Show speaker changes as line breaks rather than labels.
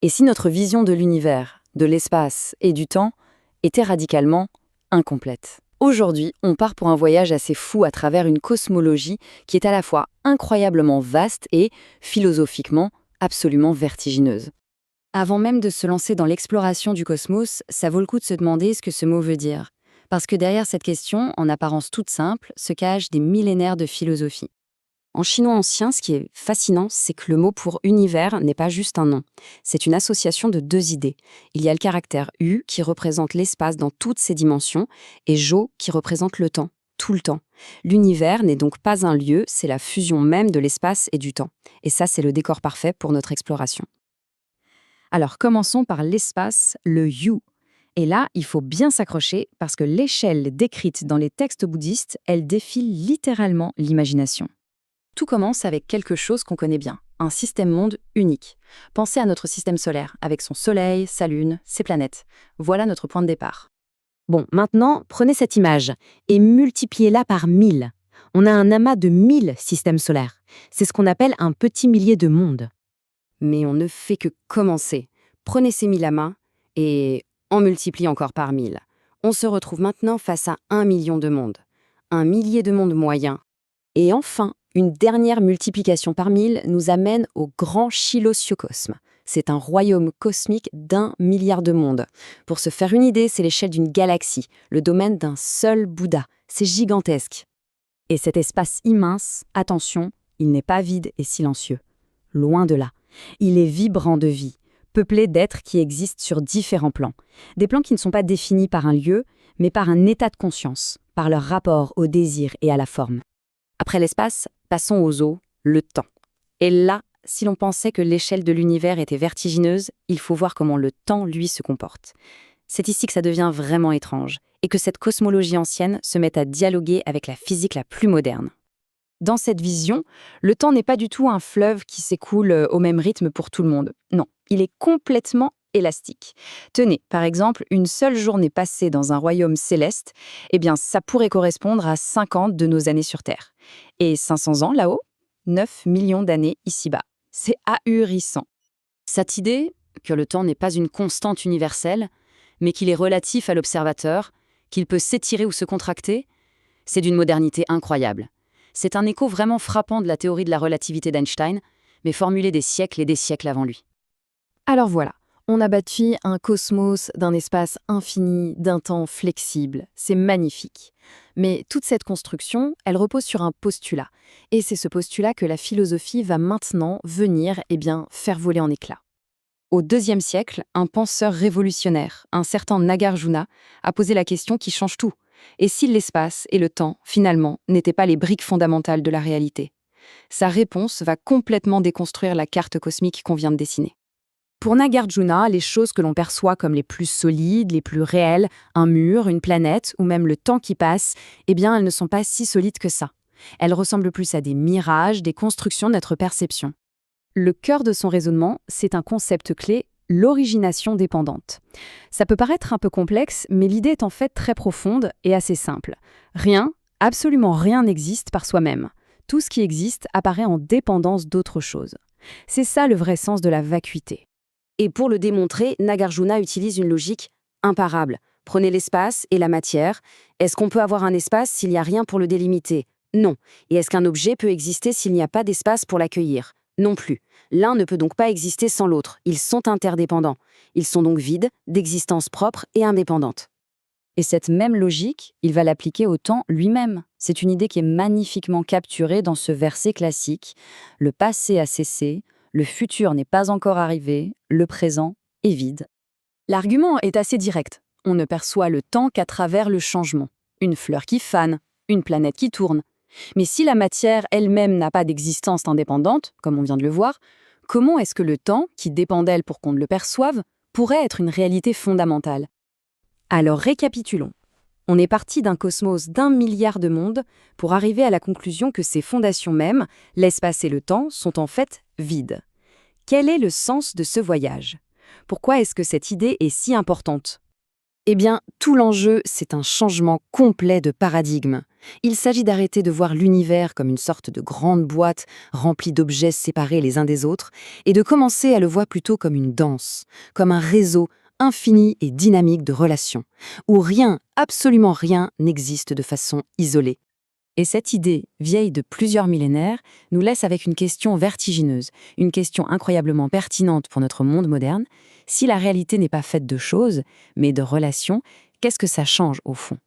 Et si notre vision de l'univers, de l'espace et du temps était radicalement incomplète? Aujourd'hui, on part pour un voyage assez fou à travers une cosmologie qui est à la fois incroyablement vaste et, philosophiquement, absolument vertigineuse. Avant même de se lancer dans l'exploration du cosmos, ça vaut le coup de se demander ce que ce mot veut dire. Parce que derrière cette question, en apparence toute simple, se cachent des millénaires de philosophie. En chinois ancien, ce qui est fascinant, c'est que le mot pour univers n'est pas juste un nom. C'est une association de deux idées. Il y a le caractère U qui représente l'espace dans toutes ses dimensions et Zhou qui représente le temps, tout le temps. L'univers n'est donc pas un lieu, c'est la fusion même de l'espace et du temps. Et ça, c'est le décor parfait pour notre exploration. Alors commençons par l'espace, le U. Et là, il faut bien s'accrocher parce que l'échelle décrite dans les textes bouddhistes, elle défie littéralement l'imagination. Tout commence avec quelque chose qu'on connaît bien, un système-monde unique. Pensez à notre système solaire, avec son soleil, sa lune, ses planètes. Voilà notre point de départ.
Bon, maintenant, prenez cette image et multipliez-la par 1000. On a un amas de 1000 systèmes solaires. C'est ce qu'on appelle un petit millier de mondes.
Mais on ne fait que commencer. Prenez ces 1000 à main et on multiplie encore par 1000. On se retrouve maintenant face à 1 million de mondes. Un millier de mondes moyens. Et enfin, une dernière multiplication par 1000 nous amène au grand Chilosiocosme. C'est un royaume cosmique d'1 milliard de mondes. Pour se faire une idée, c'est l'échelle d'une galaxie, le domaine d'un seul Bouddha. C'est gigantesque. Et cet espace immense, attention, il n'est pas vide et silencieux. Loin de là. Il est vibrant de vie, peuplé d'êtres qui existent sur différents plans. Des plans qui ne sont pas définis par un lieu, mais par un état de conscience, par leur rapport au désir et à la forme. Après l'espace, passons aux eaux, le temps. Et là, si l'on pensait que l'échelle de l'univers était vertigineuse, il faut voir comment le temps, lui, se comporte. C'est ici que ça devient vraiment étrange, et que cette cosmologie ancienne se met à dialoguer avec la physique la plus moderne. Dans cette vision, le temps n'est pas du tout un fleuve qui s'écoule au même rythme pour tout le monde. Non, il est complètement élastique. Tenez, par exemple, une seule journée passée dans un royaume céleste, eh bien, ça pourrait correspondre à 50 de nos années sur Terre. Et 500 ans là-haut, 9 millions d'années ici-bas. C'est ahurissant. Cette idée que le temps n'est pas une constante universelle, mais qu'il est relatif à l'observateur, qu'il peut s'étirer ou se contracter, c'est d'une modernité incroyable. C'est un écho vraiment frappant de la théorie de la relativité d'Einstein, mais formulée des siècles et des siècles avant lui. Alors voilà, on a bâti un cosmos d'un espace infini, d'un temps flexible. C'est magnifique. Mais toute cette construction, elle repose sur un postulat. Et c'est ce postulat que la philosophie va maintenant venir faire voler en éclats. Au IIe siècle, un penseur révolutionnaire, un certain Nagarjuna, a posé la question qui change tout. Et si l'espace et le temps, finalement, n'étaient pas les briques fondamentales de la réalité? Sa réponse va complètement déconstruire la carte cosmique qu'on vient de dessiner. Pour Nagarjuna, les choses que l'on perçoit comme les plus solides, les plus réelles, un mur, une planète ou même le temps qui passe, elles ne sont pas si solides que ça. Elles ressemblent plus à des mirages, des constructions de notre perception. Le cœur de son raisonnement, c'est un concept clé, l'origination dépendante. Ça peut paraître un peu complexe, mais l'idée est en fait très profonde et assez simple. Rien, absolument rien n'existe par soi-même. Tout ce qui existe apparaît en dépendance d'autre chose. C'est ça le vrai sens de la vacuité. Et pour le démontrer, Nagarjuna utilise une logique imparable. Prenez l'espace et la matière. Est-ce qu'on peut avoir un espace s'il n'y a rien pour le délimiter? Non. Et est-ce qu'un objet peut exister s'il n'y a pas d'espace pour l'accueillir? Non plus. L'un ne peut donc pas exister sans l'autre. Ils sont interdépendants. Ils sont donc vides, d'existence propre et indépendante. Et cette même logique, il va l'appliquer au temps lui-même. C'est une idée qui est magnifiquement capturée dans ce verset classique. Le passé a cessé, le futur n'est pas encore arrivé, le présent est vide. L'argument est assez direct. On ne perçoit le temps qu'à travers le changement. Une fleur qui fane, une planète qui tourne. Mais si la matière elle-même n'a pas d'existence indépendante, comme on vient de le voir, comment est-ce que le temps, qui dépend d'elle pour qu'on ne le perçoive, pourrait être une réalité fondamentale? Alors récapitulons. On est parti d'un cosmos d'1 milliard de mondes pour arriver à la conclusion que ces fondations mêmes, l'espace et le temps, sont en fait vides. Quel est le sens de ce voyage? Pourquoi est-ce que cette idée est si importante? Eh bien, tout l'enjeu, c'est un changement complet de paradigme. Il s'agit d'arrêter de voir l'univers comme une sorte de grande boîte remplie d'objets séparés les uns des autres et de commencer à le voir plutôt comme une danse, comme un réseau infini et dynamique de relations, où rien, absolument rien, n'existe de façon isolée. Et cette idée, vieille de plusieurs millénaires, nous laisse avec une question vertigineuse, une question incroyablement pertinente pour notre monde moderne. Si la réalité n'est pas faite de choses, mais de relations, qu'est-ce que ça change au fond ?